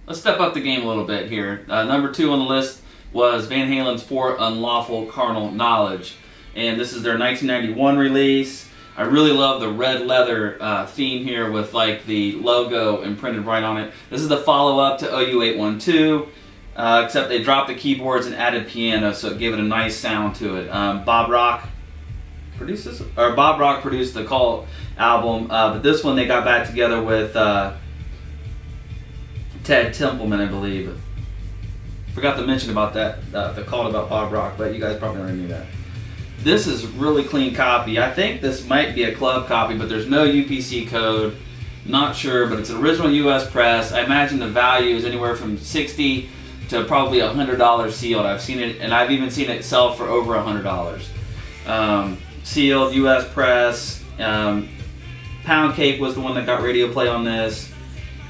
let's step up the game a little bit here. Number 2 on the list was Van Halen's For Unlawful Carnal Knowledge. And this is their 1991 release. I really love the red leather theme here with like the logo imprinted right on it. This is the follow-up to OU812, except they dropped the keyboards and added piano, so it gave it a nice sound to it. Bob Rock produced the Cult album, but this one they got back together with Ted Templeman, I believe. Forgot to mention about that, the Cult about Bob Rock, but you guys probably already knew that. This is a really clean copy. I think this might be a club copy, but there's no UPC code. Not sure, but it's an original US press. I imagine the value is anywhere from $60 to probably $100 sealed. I've seen it, and I've even seen it sell for over $100. Sealed, US press. Pound Cake was the one that got radio play on this.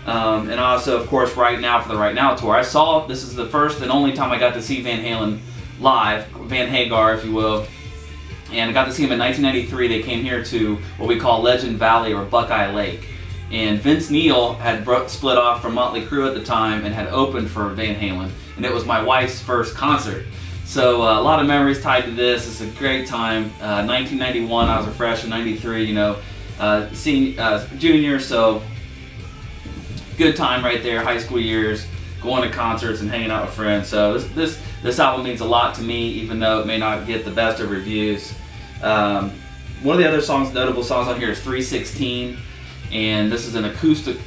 And also, of course, Right Now for the Right Now tour. This is the first and only time I got to see Van Halen live, Van Hagar, if you will. And I got to see him in 1993. They came here to what we call Legend Valley or Buckeye Lake. And Vince Neil had split off from Motley Crue at the time and had opened for Van Halen. And it was my wife's first concert. So a lot of memories tied to this. It's a great time. 1991, I was a freshman. 93, junior. So good time right there. High school years, going to concerts and hanging out with friends. So this album means a lot to me, even though it may not get the best of reviews. One of the other notable songs on here is 316, and this is an acoustic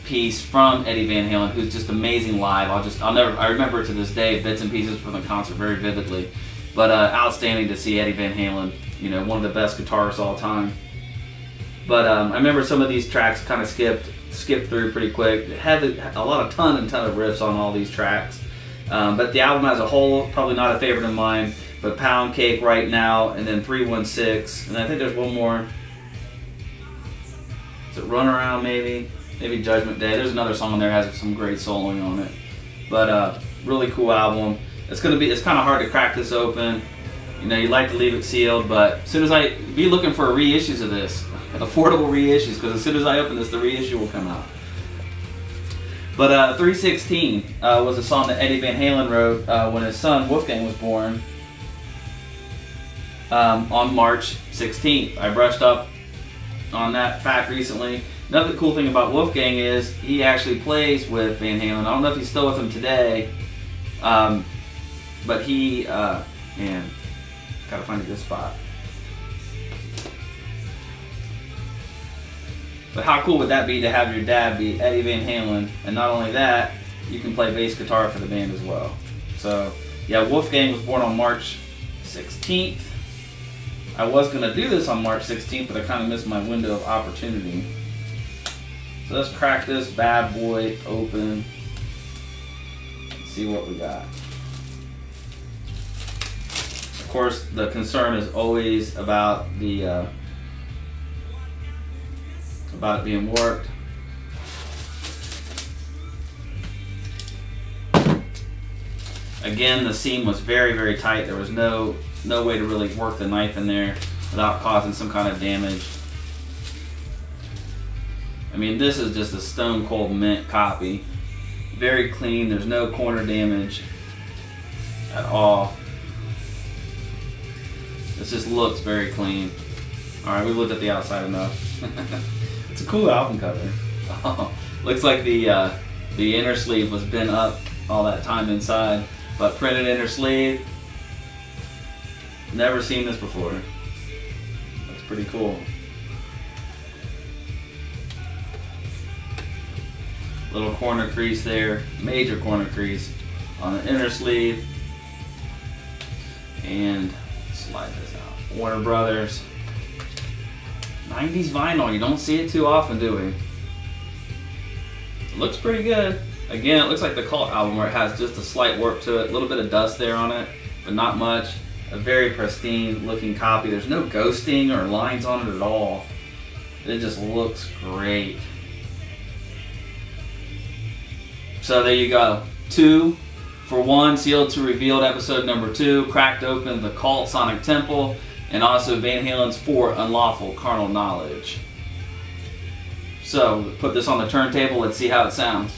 piece from Eddie Van Halen, who's just amazing live. I remember it to this day, bits and pieces from the concert very vividly. But outstanding to see Eddie Van Halen, one of the best guitarists of all time. But I remember some of these tracks kind of skipped through pretty quick. It had a ton of riffs on all these tracks. But the album as a whole, probably not a favorite of mine. But Pound Cake, Right Now, and then 316, and I think there's one more. Is it Run Around maybe? Maybe Judgment Day. There's another song on there that has some great soloing on it. But really cool album. It's kind of hard to crack this open. You'd like to leave it sealed, but as soon as be looking for reissues of this, affordable reissues, because as soon as I open this, the reissue will come out. But 316 was a song that Eddie Van Halen wrote when his son Wolfgang was born on March 16th. I brushed up on that fact recently. Another cool thing about Wolfgang is he actually plays with Van Halen. I don't know if he's still with him today, but he, gotta find a good spot. But how cool would that be to have your dad be Eddie Van Halen, and not only that, you can play bass guitar for the band as well. So, yeah, Wolfgang was born on March 16th. I was going to do this on March 16th, but I kind of missed my window of opportunity. So let's crack this bad boy open and see what we got. Of course, the concern is always about the about it being warped. Again, the seam was very, very tight. There was no way to really work the knife in there without causing some kind of damage. I mean, this is just a stone cold mint copy. Very clean. There's no corner damage at all. This just looks very clean. Alright, we've looked at the outside enough. It's a cool album cover. Oh, looks like the inner sleeve was bent up all that time inside, but printed inner sleeve. Never seen this before. Looks pretty cool. Little corner crease there, major corner crease on the inner sleeve. And slide this out. Warner Brothers. 90s vinyl, you don't see it too often, do we? It looks pretty good. Again, it looks like the Cult album where it has just a slight warp to it, a little bit of dust there on it, but not much. A very pristine looking copy. There's no ghosting or lines on it at all. It just looks great. So there you go. 2 for 1, Sealed to Revealed episode number 2, cracked open the Cult Sonic Temple, and also Van Halen's For Unlawful Carnal Knowledge. So, put this on the turntable, let's see how it sounds.